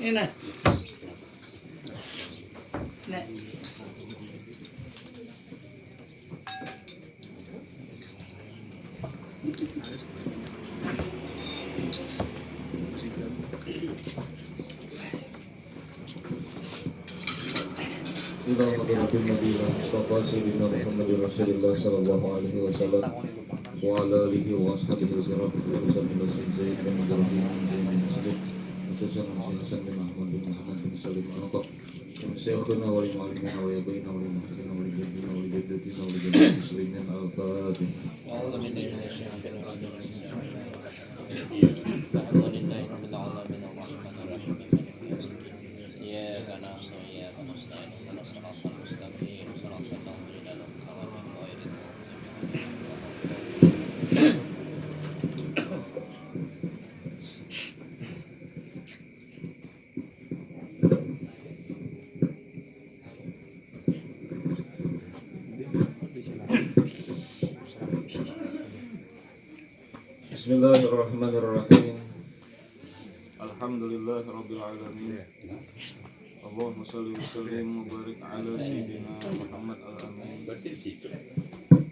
Ini nah. Nah. Ila hadratin Nabiyyil Mustafa Sayyidina Muhammadin Rasulullah sallallahu alaihi wasallam wa ala alihi wa ashabihi al-kiram khususan ila Sayyid bin Ibrahim bin Muslim khususan Hasan bin Ahmad bin Muhammad bin Salim al-Qab Syekhuna wa limalimina wa yabaina wa limahdina wa lijaddina wa lijaddatina wa lijaddina muslimin al-Fatih. Bismillahirrahmanirrahim. Alhamdulillahirabbil alamin. Allahumma shalli wa sallim wa barik ala sayyidina Muhammad al-amin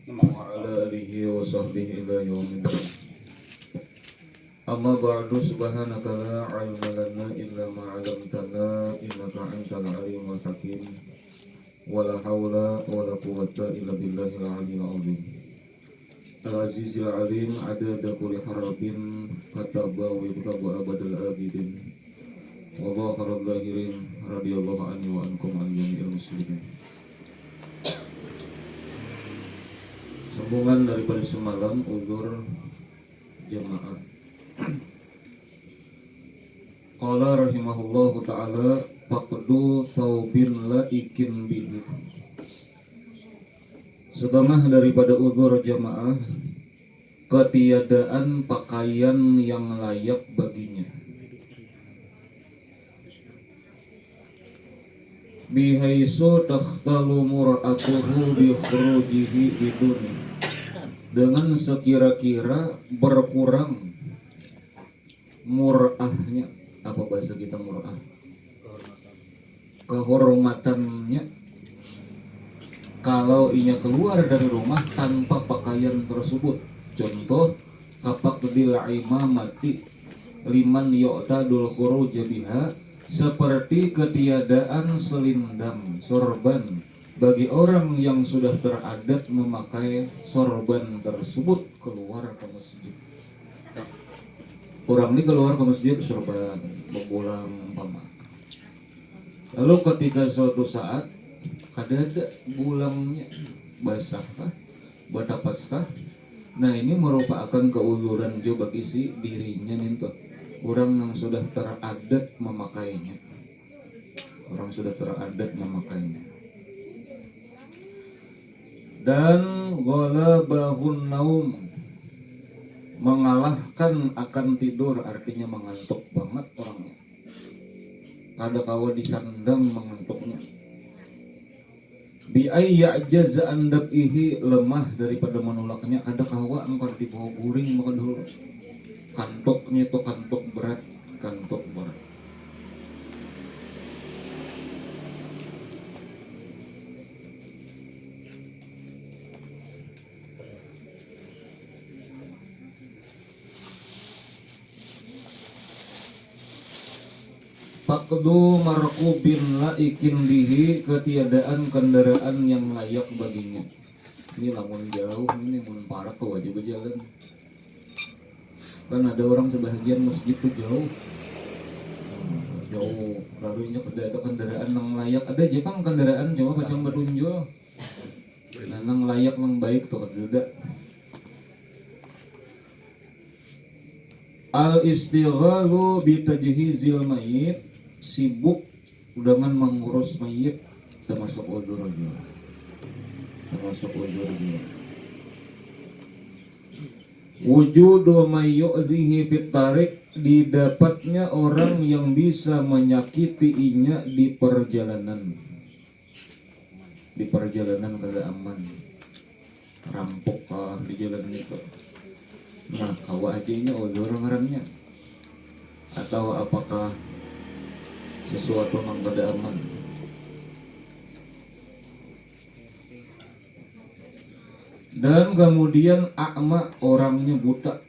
wa ala alihi wa sahbihi ila yaumil qiyamah. Amma ba'du, subhanaka la ilma lana illa ma 'allamtana innaka antal alimul hakim. Wala haula wala quwwata illa billahil aliyyil azim. Al-Azizil Alim adada kulli harabin kataba wa yuktabu abadal abidin wa dhaharal zahirin radiyallahu anhu wa ankum an jami'il muslimin. Sambungan daripada semalam uzur jamaah. Qala rahimahullahu ta'ala faqdu saubin laikin bihi. Setengah daripada uzur jamaah, ketiadaan pakaian yang layak baginya. Bihaisu takhtalu mur'atuhu bi khurujihi biduni. Dengan sekira-kira berkurang mur'ahnya. Apa bahasa kita mur'ah? Kehormatannya kalau ia keluar dari rumah tanpa pakaian tersebut. Contoh, kapak dila'ima mati liman yu'tadul khuruj biha, seperti ketiadaan selindang sorban bagi orang yang sudah teradat memakai sorban tersebut keluar ke masjid. Orang ini keluar ke masjid sorban bebulang umpama. Lalu ketika suatu saat ada bulangnya basah kah, batapaskah? Nah, ini merupakan keuzuran juga bagi si dirinya nih tuh. Orang yang sudah teradat memakainya. Orang sudah teradat memakainya. Dan ghalabahun naum, mengalahkan akan tidur, artinya mengantuk banget orangnya. Kada kawa disandang mengantuknya. Bi'ayya jaza andab'ihi, lemah daripada menolaknya. Ada kawa engkau di bawah guring maka dulu. Kantuknya itu kantuk berat, kantuk berat. Faqdu markubin laikin bihi, ketiadaan kendaraan yang layak baginya. Ini lamun jauh, ini mun parah ke wajib berjalan. Kan ada orang sebahagian masjid tuh jauh, lalu nya ada kendaraan yang layak. Ada Jepang kendaraan coba pacang badunjol. Nah, yang layak yang baik tuh kada. Al-istighalu bitajhizil mayit, sibuk dengan mengurus mayit, termasuk uzur juga. Termasuk uzur juga. Wujudu may yu'dhihi fit tariq, didapatnya orang yang bisa menyakitinya di perjalanan. Di perjalanan kada aman. Rampok di jalan itu. Nah, kawa aja ini uzur ngarannya. Atau apakah sesuatu yang kada aman. Dan kemudian a'ma, orangnya buta.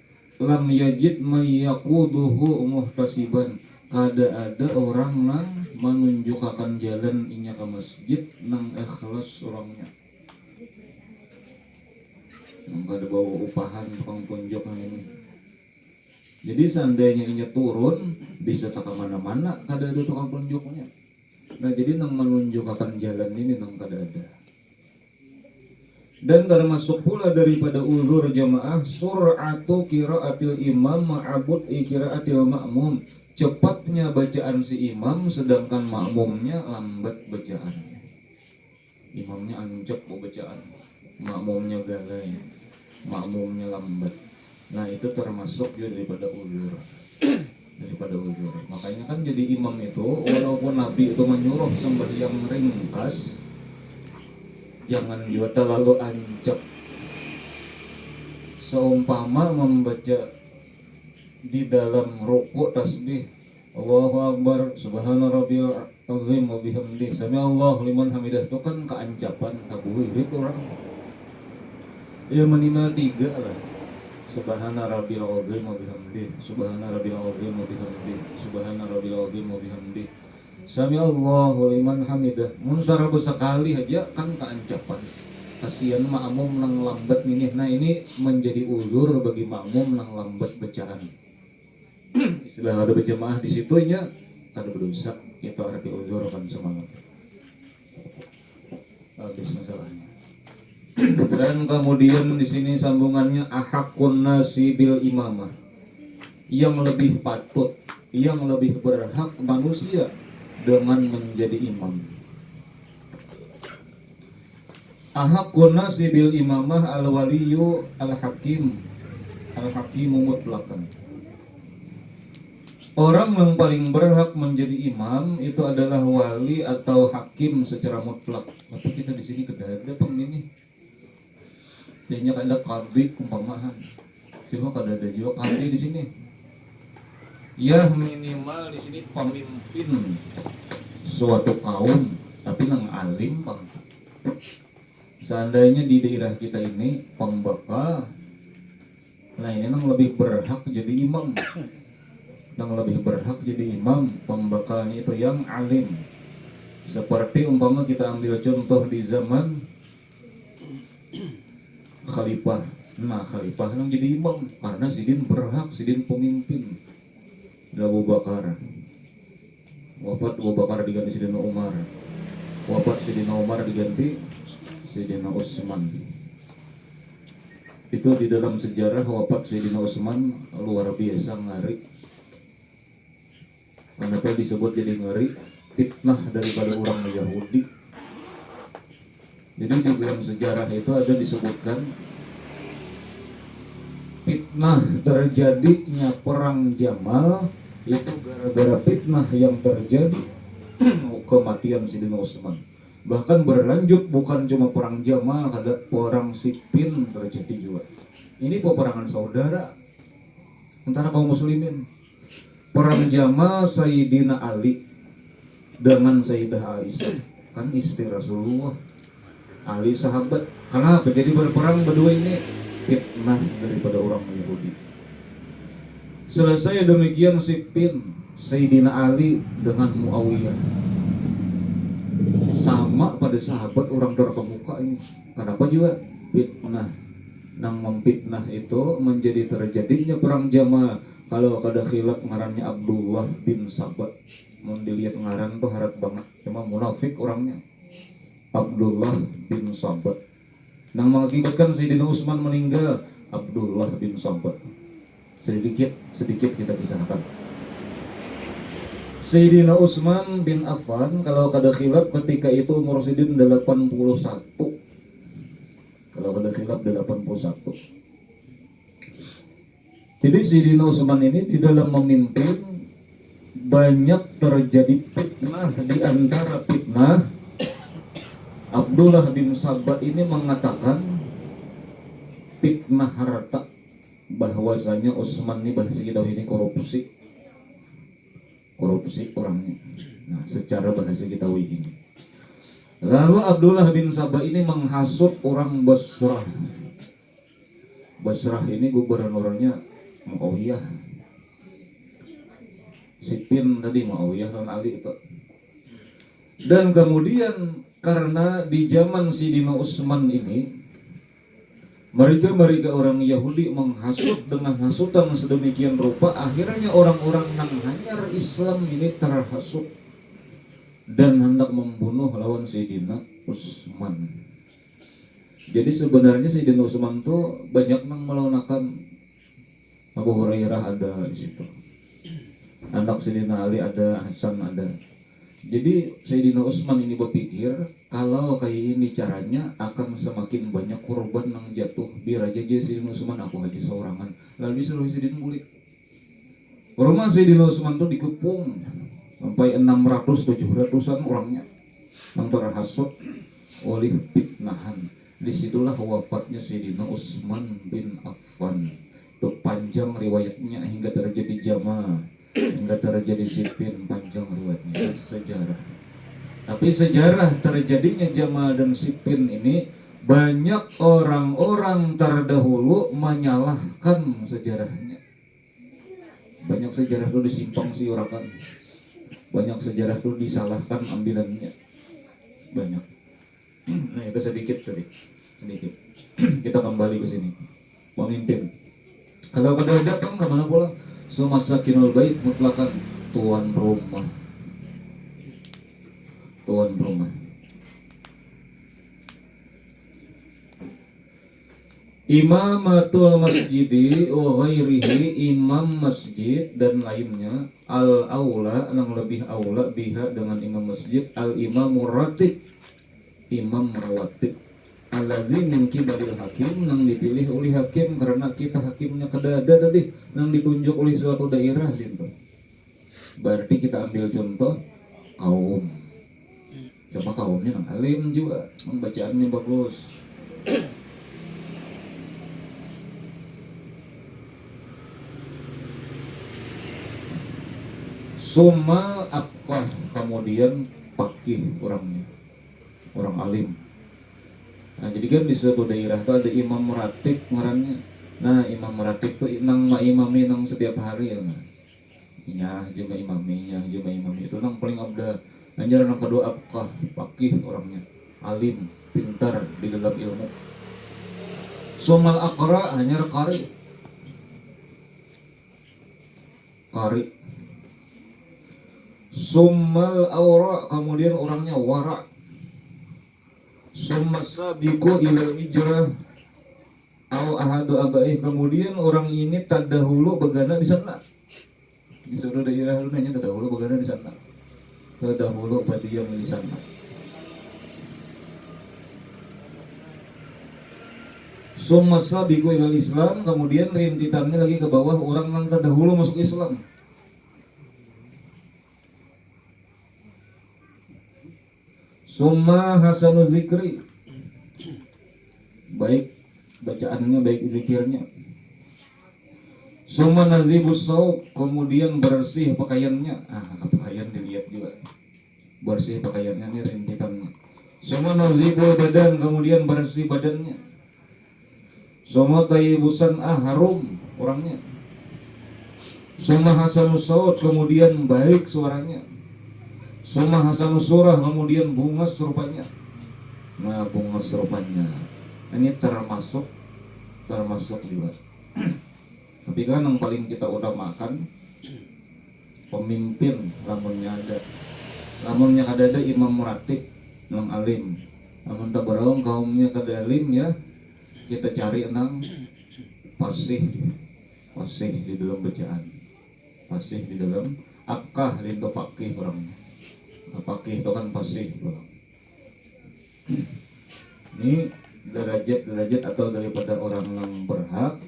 Lam yajid mayyaquduhu muhtasiban, kada ada orang nang menunjukkan jalan inya ke masjid nang ikhlas orangnya, nang kada bawa upahan tukang tunjuk nang ini. Jadi seandainya inya turun bisa tak kemana-mana, kada ada tukang tunjuknya. Nah jadi nang menunjukkan jalan ini nang kada ada. Dan termasuk pula daripada uzur jamaah sur'atu qiraatil imam ma'abud qiraatil ma'mum, cepatnya bacaan si imam sedangkan makmumnya lambat bacaannya. Imamnya ancep bacaan, makmumnya galai, makmumnya lambat. Nah itu termasuk juga daripada uzur. Makanya kan jadi imam itu walaupun Nabi itu menyuruh sembahyang ringkas, jangan juga terlalu ancep. Seumpama membaca di dalam rukuk tasbih Allahu Akbar subhana rabbiyal azim wa bihamdihi sami Allahu liman hamidah, itu kan keancapan kabuhirit orang. Ya minimal 3 lah. Subhana rabbiyal azim wa bihamdihi, subhana rabbiyal azim wa bihamdihi, subhana rabbiyal azim wa bihamdihi, sami Allahu liman hamidah. Mun sarabu sekali aja kan keancapan. Kasihan makmum nang lambat ini. Nah ini menjadi uzur bagi makmum nang lambat bacaan. Istilah ada berjamaah di situ nya kada berdosa. Itu arti uzur kan semangat. Habis masalahnya. Dan kemudian di sini sambungannya ahakun nasi bil imamah. Yang lebih patut, yang lebih berhak manusia dengan menjadi imam. Ahakun nasi bil imamah al-waliyu al-hakim, al-hakimu mutlaqan. Orang yang paling berhak menjadi imam itu adalah wali atau hakim secara mutlak. Tapi kita di sini kada pemini. Jadinya kada qadhi umpamahan. Cuma kada ada juga qadhi di sini. Ya minimal di sini pemimpin suatu kaum, tapi nang alim bang. Seandainya di daerah kita ini pembakal, nah ini nang lebih berhak jadi imam. Yang lebih berhak jadi imam pembakalnya itu yang alim. Seperti umpama kita ambil contoh di zaman khalifah. Nah khalifah yang jadi imam karena sidin berhak, sidin pemimpin. Abu Bakar, wafat Abu Bakar diganti Sidina Umar, wafat Sidina Umar diganti Sidina Utsman. Itu di dalam sejarah wafat Sidina Utsman luar biasa ngeri. Kenapa disebut jadi ngeri? Fitnah daripada orang Yahudi. Jadi di dalam sejarah itu ada disebutkan fitnah terjadinya perang Jamal itu gara-gara fitnah yang terjadi kematian Sidina Utsman. Bahkan berlanjut bukan cuma perang Jamal, ada perang Siffin terjadi juga. Ini peperangan saudara antara kaum muslimin. Perang Jamal Sayyidina Ali dengan Sayyidah Aisyah, kan istri Rasulullah. Ali sahabat. Kenapa jadi berperang berdua ini? Fitnah daripada orang Yahudi. Selesai demikian Siffin, Sayyidina Ali dengan Muawiyah sama pada sahabat orang terkemuka ini. Kenapa juga? Fitnah. Nang memfitnah itu menjadi terjadinya perang Jamal. Kalau kada khilaf ngarannya Abdullah bin Sabah. Mau dilihat ngaran tuh harap banget. Cuma munafik orangnya. Abdullah bin Sabah. Nang mengakibatkan Sayyidina Utsman meninggal, Abdullah bin Sabah. Sedikit kita pisahkan. Sayyidina Utsman bin Affan kalau kada khilaf ketika itu umur Sidin 81. Kalau kada khilaf 81. Jadi Sayyidina Utsman ini di dalam memimpin banyak terjadi fitnah. Di antara fitnah, Abdullah bin Sabah ini mengatakan fitnah harta, bahwasanya Utsman ini bahasa kita ini korupsi orangnya. Nah, secara bahasa kita ini. Lalu Abdullah bin Sabah ini menghasut orang Basrah. Basrah ini gubernurnya Muawiyah. Sipin tadi Muawiyah dan Ali itu. Dan kemudian karena di zaman Sidina Utsman ini mereka orang Yahudi menghasut dengan hasutan sedemikian rupa, akhirnya orang-orang yang hanyar Islam ini terhasut dan hendak membunuh lawan Sayyidina Utsman. Jadi sebenarnya Sayyidina Utsman tuh banyak yang melawan Abu Hurairah ada di situ. Anak Sayyidina Ali ada, Hasan ada. Jadi Sayyidina Utsman ini berpikir kalau kayak ini caranya akan semakin banyak korban yang jatuh. Biar aja dia Sayyidina Utsman aku aja seorangan. Lalu disuruh Sayyidina Mulik. Rumah Sayyidina Utsman tuh dikepung sampai 600-700an orangnya yang terhasut oleh fitnahan. Disitulah wafatnya Sayyidina Utsman bin Affan. Itu panjang riwayatnya hingga terjadi Jamal, hingga terjadi Siffin, panjang riwayatnya sejarah. Tapi sejarah terjadinya Jamal dan Siffin ini banyak orang-orang terdahulu menyalahkan sejarahnya. Banyak sejarah itu disimpang siurakan. Banyak sejarah itu disalahkan ambilannya. Banyak. Nah itu sedikit tadi, sedikit. Kita kembali ke sini. Pemimpin. Kalau pada datang kemana pulang? Sumasakinul bait mutlakan tuan rumah. Tuan rumah. Imamatul masjidi wa ghairihi, imam masjid dan lainnya, al aula yang lebih aula biha dengan imam masjid, al imamur ratib, imam rawatib, alladzi min kibaril hakim, yang dipilih oleh hakim karena kita hakimnya kedada tadi, yang ditunjuk oleh suatu daerah situ. Berarti kita ambil contoh kaum. Coba kaumnya yang alim juga, membacaannya bagus. Summa apa kemudian pakih orangnya, orang alim. Nah jadi kan di suatu daerah itu ada imam ratib ngarannya. Nah imam ratib itu nang imami nang setiap hari ya. Iya juga imaminya, juga imami itu nang paling abda. Anjar nang kedua apkah pakih orangnya, alim, pintar di dalam ilmu. Sumal aqra hanya qari. Qari. Summal aura kemudian orangnya wara. Summa sabiqu ilal hijrah au ahadu abaih, kemudian orang ini terdahulu begana di sana. Di suatu daerah hanya terdahulu begana di sana. Terdahulu berdiam di sana. Summa sabiqu ilal Islam, kemudian rintitannya lagi ke bawah orang yang terdahulu masuk Islam. Summa hasanu zikri, baik bacaannya, baik zikirnya. Summa nazibus saub, kemudian bersih pakaiannya. Pakaian dilihat juga, bersih pakaiannya, ini rintitannya. Summa nazibul badan, kemudian bersih badannya. Summa tayyibusan harum orangnya. Summa hasanus saut, kemudian baik suaranya. Summa hasanus surah, kemudian bungas rupanya. Nah bungas rupanya ini termasuk juga. Tapi kan yang paling kita utamakan pemimpin, lamunnya ada imam ratib yang alim. Namun tak berawang kaumnya kada alim ya, kita cari nang fasih di dalam bacaan, fasih di dalam akah lintu pakih orangnya. Apakah itu kan fasih. Ini derajat atau daripada orang yang berhak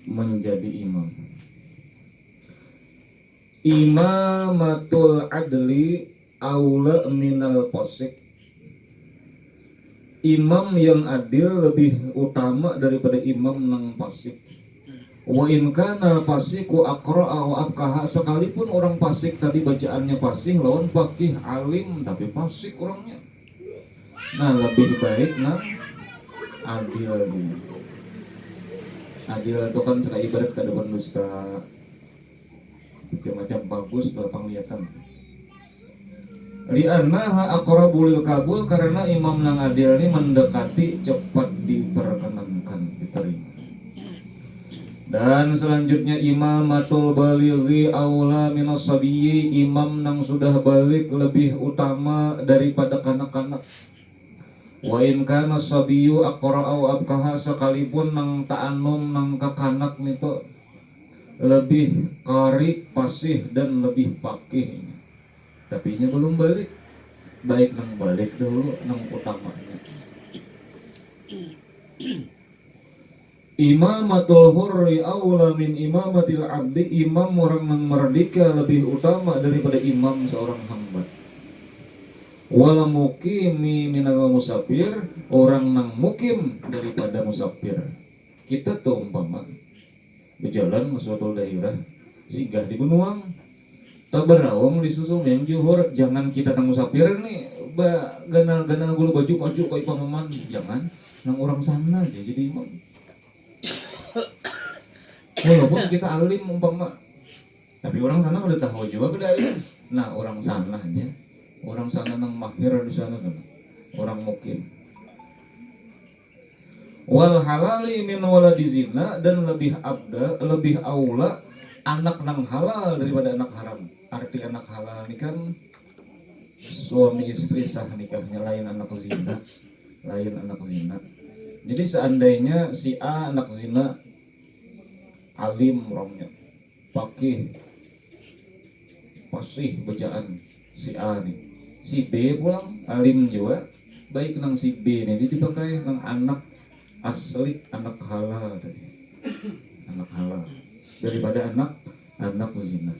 menjadi imam. Imamatul adli aula minal fasik. Imam yang adil lebih utama daripada imam yang fasik. Wa in kana fasiqu aqra'a wa abkaha, sekalipun orang fasik tadi bacaannya fasih lawan faqih alim tapi fasik orangnya. Nah, lebih baik adil. Adil itu kan sekali ibarat ke depan dusta macam bagus dalam penglihatan. Li'annaha aqrabu lil kabul, karena imam nang adil ini mendekati cepat diperkenankan diterima. Dan selanjutnya imamatul balighi aula minas sabiyyi, imam nang sudah balik lebih utama daripada kanak-kanak. Wa in kana sabiyyu aqra'a wa abkaha, sekalipun nang ta'annum nang kakanak nito lebih qari fasih dan lebih faqih, tapi nya belum balik, baik nang balik dulu nang utamanya. Imamatul hurri aula min imamatil abdi, imam orang nang merdeka lebih utama daripada imam seorang hamba. Wal muqimi minal musafir, orang nang mukim daripada musafir. Kita tuh umpama berjalan ke suatu daerah, singgah di Benuang, tabarawang di susum yang juhur, jangan kita nang musafir nih, ganal-ganal gulu baju koi pamaman, jangan nang orang sana aja jadi imam. Walaupun kita alim umpama, tapi orang sana udah tahu juga beda. Nah, orang sana aja, orang sana nang mahir di sana kan, orang mukim. Wal halali min waladi zina, dan lebih aula anak nang halal daripada anak haram. Arti anak halal ini kan suami istri sah nikahnya, lain anak zina, Jadi seandainya si A anak zina alim orangnya, faqih, fasih bacaan si A nih, si B pulang alim juga, baik nang si B nih dia dipakai nang anak asli, anak halal tadi, anak halal daripada anak zina.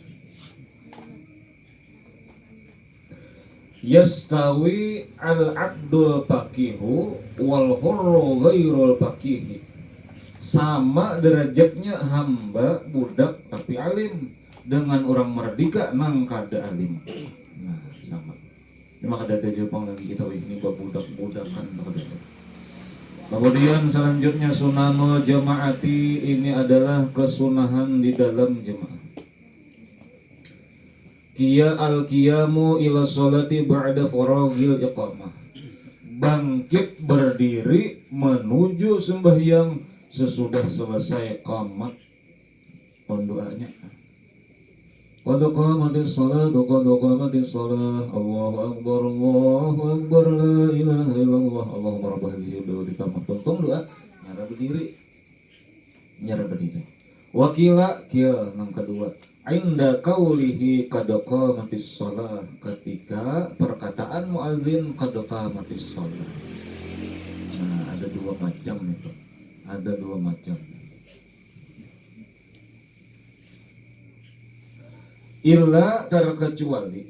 Yastawi al-abdul faqihu wal hurru ghairul faqihi, sama derajatnya hamba budak tapi alim dengan orang merdeka nang kada alim. Nah, sama. Cuma kada ada Jepang lagi kita ini budak-budakan kada. Kemudian selanjutnya sunanul jamaati, ini adalah kesunahan di dalam jemaah. Qiyam al-qiyamu ila sholati ba'da faraghil iqamah, bangkit berdiri menuju sembahyang sesudah selesai qamat. Doanya qad qamatis sholatu Allahu akbar la ilaha illallah Allahumma rabb hadhihi ad-da'wati tammah. Tuntung doa nyara berdiri. Wakila kil nang kedua, inda qaulihi qad qamatis shalah, ketika perkataan muadzin qad qamatis shalah. Nah, ada dua macam. Illa terkecuali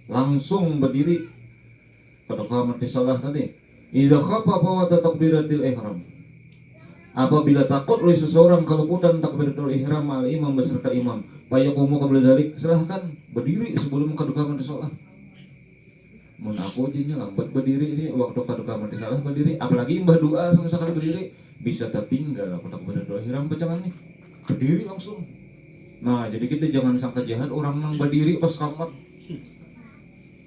langsung berdiri pada qamatis shalah tadi. Idza khafa wa takbiratul ihram, apabila takut oleh seseorang keluputan takbiratul ihram al imam beserta imam, fayaqumu qabla dzalik, silahkan berdiri sebelum qamatis shalah. Mun aku jadinya lambat berdiri ini waktu qamatis shalah berdiri, apalagi mbah doa sama sekali berdiri bisa tertinggal aku takbiratul ihram bacangan nih. Berdiri langsung. Nah, jadi kita jangan sangka jahat orang nang berdiri pas qamat.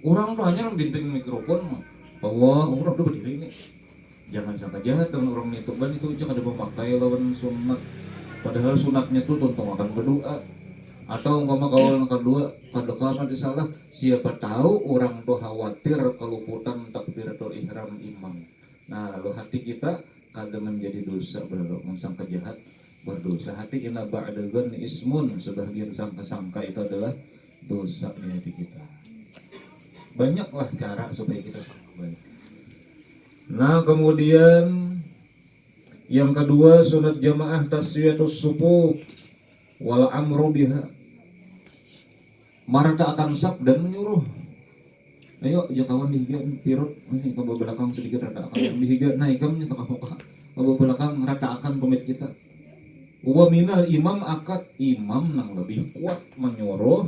Orang tuh hanya binting mikrofon, Allah, orang tuh berdiri nih. Jangan sangka jahat dengan orang itu kan, itu cak ada memakai lawan sunat. Padahal sunatnya tuh tuntung akan berdoa. Atau umpama kaul yang kedua, pada qamatis shalah, siapa tahu orang tuh khawatir keluputan takbiratul ihram imam. Nah, lalu hati kita kadang menjadi dosa, berlalu sangka jahat berdosa. Hati inna ba'da dzanni ismun, sebagian sangka-sangka itu adalah dosa di hati kita. Banyaklah cara supaya kita sangka baik. Nah, kemudian yang kedua, sunat jamaah taswiyatus sufuf wal amru biha, marata akan sab dan menyuruh. Ayo, ya kawan dihiga pirut, masih ke belakang sedikit rata akan dihiga, naik kamu nyata muka ke belakang rata akan pemit kita. Wa minal imam akad imam nang lebih kuat menyuruh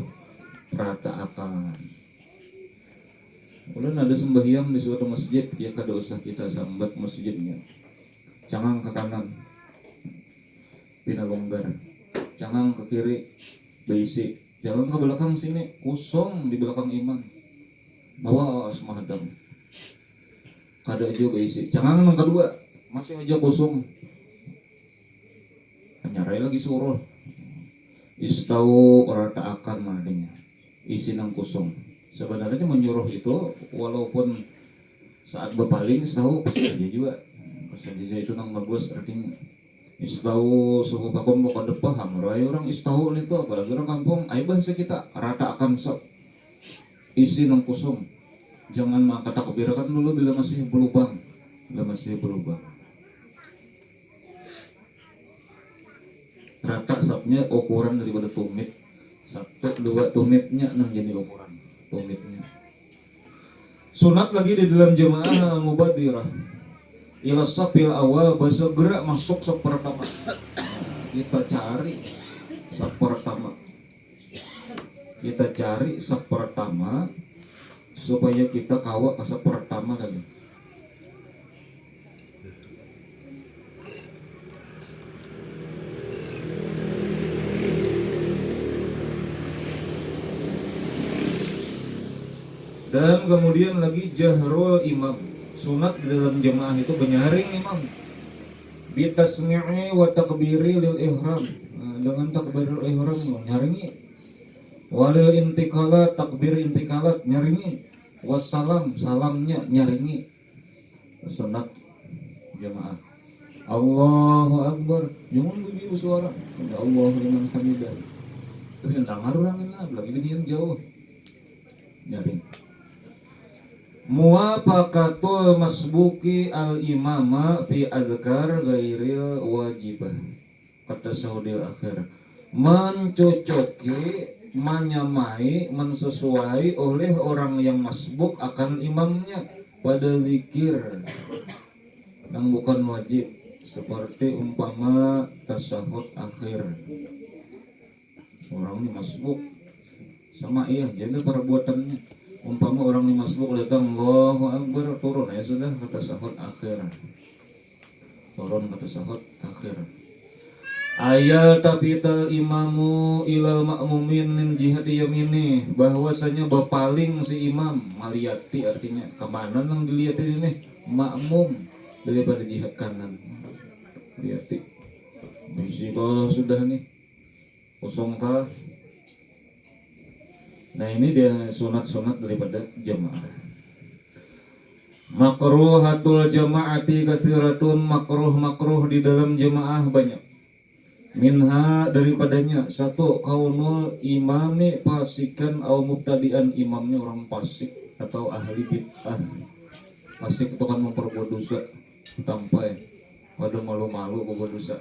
peratakan. Ulun ada sembahyang di suatu masjid, ya kada usah kita sambat masjidnya. Cangang ke kanan, pina longgar. Cangang ke kiri, beisi. Jalan ke belakang sini, kosong di belakang imam. Bawa semahadam. Kada aja beisi. Cangang yang kedua, masih aja kosong. Nyarai lagi suruh. Istau rataakan artinya. Isi nang kosong. Sebenarnya menyuruh itu walaupun saat berpaling istau pesan aja juga. Pesan aja itu nang bagus artinya. Istau suhu pakom bukan paham. Rai orang istau itu apalagi orang kampung. Ayo bahasa kita rataakan sok. Isi nang kosong. Jangan mengangkat takbirkan dulu bila masih berlubang. Bila masih berlubang. Rata sapnya ukuran daripada tumit. 1, 2 tumitnya nang jadi ukuran tumitnya. Sunat lagi di dalam jemaah mubadirah. Ila sapil awal bersegera masuk sap pertama. Kita cari sap pertama. Kita cari sap pertama supaya kita kawak ke sap pertama tadi. Dan kemudian lagi jahrul imam. Sunat di dalam jemaah itu menyaring imam. Bitasmi'i wa takbiri lil ihram. Dengan takbirul ihram nyaringi. Walil intikalat takbir intikalat nyaringi. Wassalam salamnya nyaringi. Sunat jemaah. Allahu Akbar. Jangan begitu suara. Ya Allah liman hamidah. Tapi entang arurangin lah, lagi didian jauh. Nyaring. Muwafaqatul masbuki al-imama fi adhkar ghairil wajibah. Kata Saudil akhir. Mencocoki, menyamai, mensesuai oleh orang yang masbuk akan imamnya pada zikir yang bukan wajib. Seperti umpama tasyahud akhir. Orang ini masbuk sama iya, jaga perbuatannya. Umpama orang ini masbuk datang Allahu Akbar turun ya sudah kata sahut akhir. Turun kata sahut akhir. Ayat tapital imamu ilal ma'mumin min jihati yamini, bahwasanya berpaling si imam maliyati artinya kemana nang dilihat ini makmum daripada jihad kanan. Liyati. Misi kalau sudah nih kosong kah. Nah ini dia sunat-sunat daripada jamaah. Makruhatul jamaati katsiratun, makruh di dalam jamaah banyak. Minha daripadanya 1 kaunul imami fasikan au mubtadi'an, imamnya orang fasik atau ahli bid'ah. Fasik itu kan memperbuat dosa tanpa pada malu-malu berbuat dosa.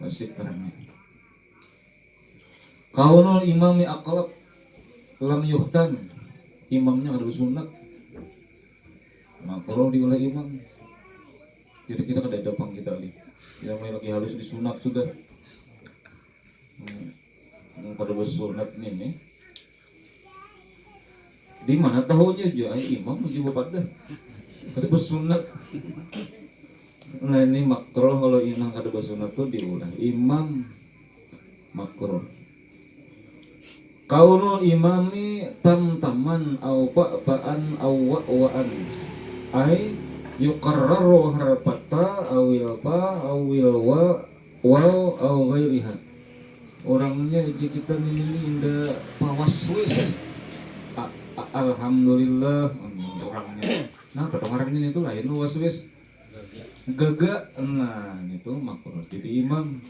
Fasik karena kaunul imami aqlab lam yuhtan, imamnya harus sunat. Makruh diulah imam. Jadi kita kada depan kita yang lagi harus disunat sudah. Kada bersunat nih. Di mana tahunya aja imam juga pada kada bersunat. Nah ini makruh kalau inang kada bersunat tuh diulah imam makruh. Kaunul imami tam-taman au pa'an au wa'an ay yuqarraru harfata awil pa awil wa au ghairiha. Orangnya kita ini indah pawaswis. Alhamdulillah orangnya. Nah kedengaran itu lain waswis. Gagak nah itu makruh. Jadi imam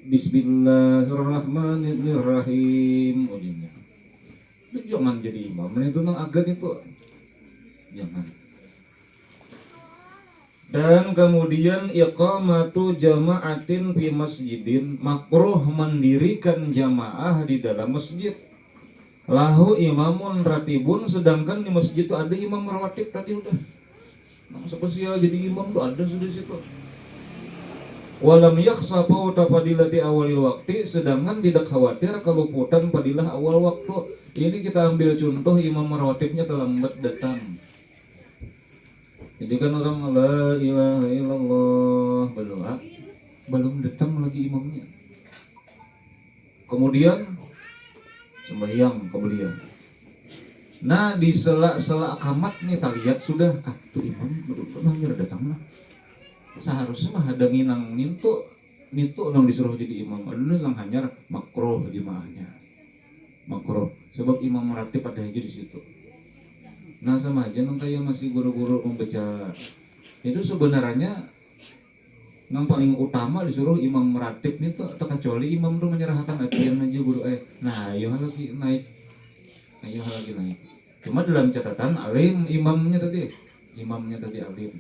Bismillahirrahmanirrahim. Jangan jadi imam itu nang agan itu. Jangan. Dan kemudian iqamatu jama'atin fi masjidin, makruh mendirikan jamaah di dalam masjid. Lahu imamun ratibun, sedangkan di masjid itu ada imam rawatib tadi udah. Nang spesial jadi imam tuh ada sudah situ. Walam yakhsha fauta fadilati awalil waktu, sedangkan tidak khawatir keluputan fadilah awal waktu. Ini kita ambil contoh imam rawatibnya terlambat datang. Jadi kan orang la ilaha illallah berdoa, belum datang lagi imamnya. Kemudian sembahyang kemudian. Nah di sela-sela akamat nih tak lihat sudah tuh imam belum datang lah. Seharusnya mah ada nginang nintu nang disuruh jadi imam. Aduh lang hanyar makruh jemaahnya. Makruh sebab imam meratib ada aja di situ. Nah sama aja nang kayak masih guru-guru membaca. Itu sebenarnya yang paling utama disuruh imam meratib itu kecuali imam tuh menyerahkan ajian aja guru nah ayo lagi naik cuma dalam catatan alim imamnya tadi alim.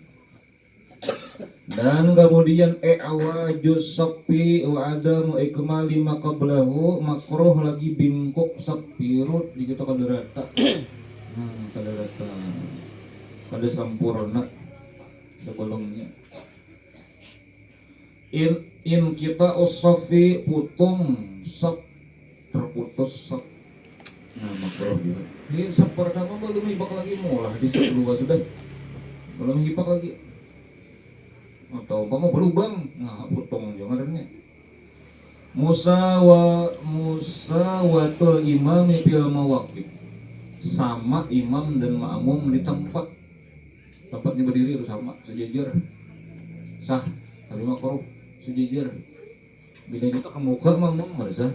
Dan kemudian awajus sapi wa adamu ikmali maqablahu makruh lagi bingkok sapirut di kita kaderata kada sampurna sebelumnya. In kita usafi putung sap terputus sap. Nah makruh juga. Ini sap pertama belum hibak lagi mulah di sap kedua sudah belum hibak lagi. Atau kamu berubang, nah putung jangannya. Musawatul imam fil mawaqif. Sama imam dan makmum di tempatnya berdiri itu sama sejajar. Sah, tapi makruh sejajar. Beda kita ke muka makmum enggak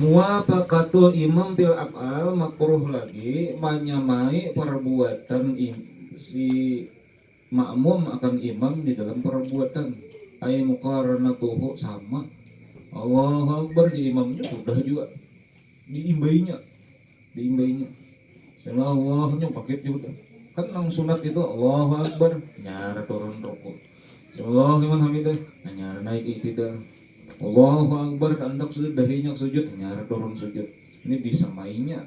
muwafaqatul imam bil af'al makruh lagi menyamai perbuatan si makmum akan imam di dalam perbuatan ay muqaranatuhu sama Allahu Akbar di imamnya sudah juga diimbainya Allahnya paket juga kan nang sunat itu Allahu Akbar nyara turun rukuk Allahu liman hamidah nyara naik iktidal Allahu Akbar kandak sujud dahinya sujud nyara turun sujud ini disamainya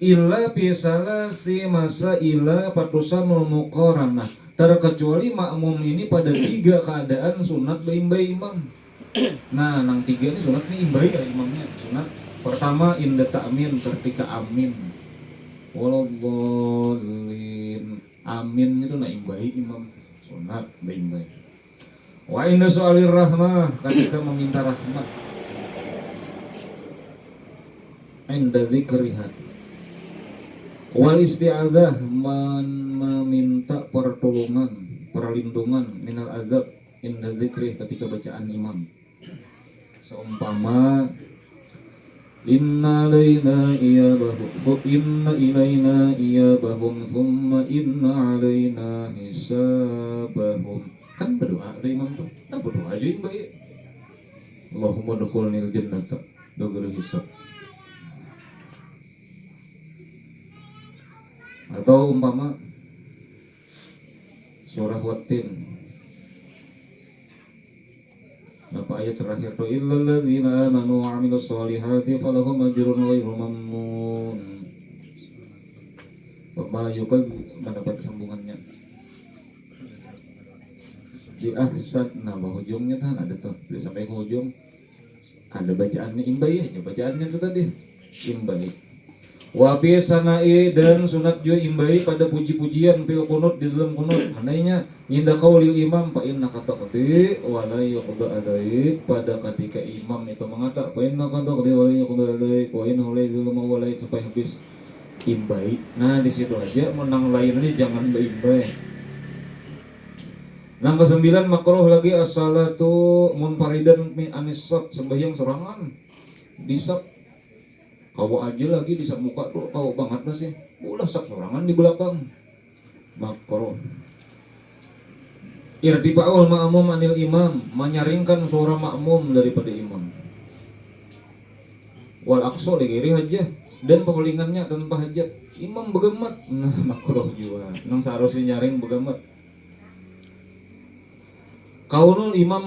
illa bisalah si masa illa patusamul muqaranah terkecuali makmum ini pada 3 keadaan sunat imbai imam. Nah nang 3 ini sunat nih imbai ya imamnya sunat pertama inda ta'min ketika amin waladhdallin amin itu na imbai imam sunat imbai wa inda soalir rahmah ketika meminta rahmat inda dzikriha wal isti'adzah meminta perlindungan minal azab inda dzikri ketika bacaan imam seumpama inna ilaina iyabahum thumma inna alaina hisabahum kan berdoa ada imam tuh kita berdoa aja yang baik Allahumma dukhulnil jannata bighairi hisab atau umpama surah Watin apa ayat terakhir tuh illal ladzina amanu wa 'amilus sholihati falahum ajrun ghairu mamnun. Pema yukal mendapat sambungannya di ahsan nah ujungnya kan ada tuh sampai ke ujung ada bacaannya imbai aja bacaannya itu tadi imbai wa fi sana'i dan sunat juga imbai pada puji-pujian fil qunut di dalam qunut mananya inda qaulil imam fa inna qataqti wa la yuqda alaik pada ketika imam itu mengatakan fa inna qataqti wa la yuqda alaik wa inna la yuzlamu wa la sampai habis imbai. Nah di situ aja menang lainnya jangan imbai. Yang ke-9 makruh lagi as-salatu munfaridan min anis-saf sembahyang sorangan di saf. Kau aja lagi di muka tuh kau banget masih ulah sak sorangan di belakang makruh. Irtifa'ul ma'mum anil imam menyaringkan suara makmum daripada imam wal aqsa ligiri hajah dan pengulingannya tanpa hajat imam begemat nah makruh juga nang seharusnya nyaring begemat kaunul imam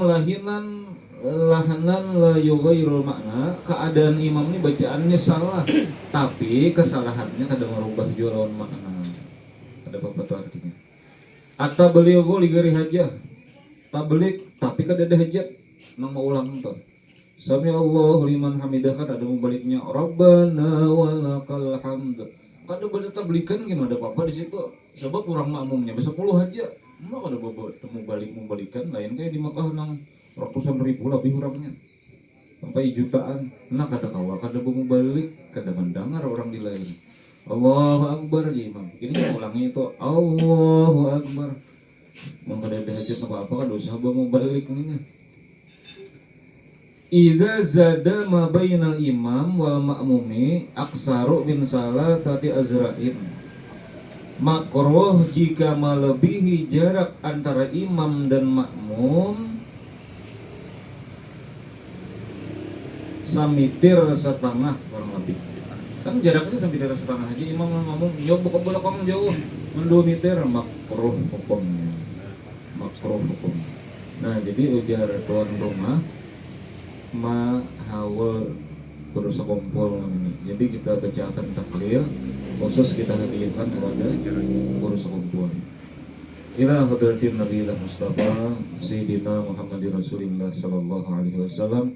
lahanan la yughairul makna keadaan imam ini bacaannya salah tapi kesalahannya kadang merubah juga lawan makna Ada apa tuh artinya? At-tablighu li ghairi hajah. Tabligh tapi kan ada hajat. Nang mau ulang tuh. Sami Allahu liman hamidah, kan ada membaliknya Rabbana walakal hamd. Kan ada pada tablikan gimana ada apa-apa di situ. Sebab kurang makmumnya bisa 10 aja. Mau ada temu balik membalikan lain kayak di Makkah nang ratusan ribu lebih orangnya. Sampai jutaan. Nah kada kawa kada balik, kada mendengar orang di lain. Allahu Akbar ya imam. Ini ulangnya itu Allahu Akbar. Mau kada ada hajat apa-apa kan dosa mau balik ini. Idza zada ma bainal imam wal ma'mumi aksaru min salatati azra'in. Makruh jika melebihi jarak antara imam dan makmum samitir setengah kurang lebih. Kan jaraknya samitir setengah aja, imam dan makmum jauh ke belakang jauh, 2 meter makruh hukumnya. Makruh hukum. Nah, jadi ujar tuan rumah mahawal terus kumpul ini. Jadi kita bacakan tahlil khusus kita hadiahkan kepada kurus kumpul. Ila hadratin Nabi Mustafa Sayyidina Muhammadin Rasulullah sallallahu alaihi wasallam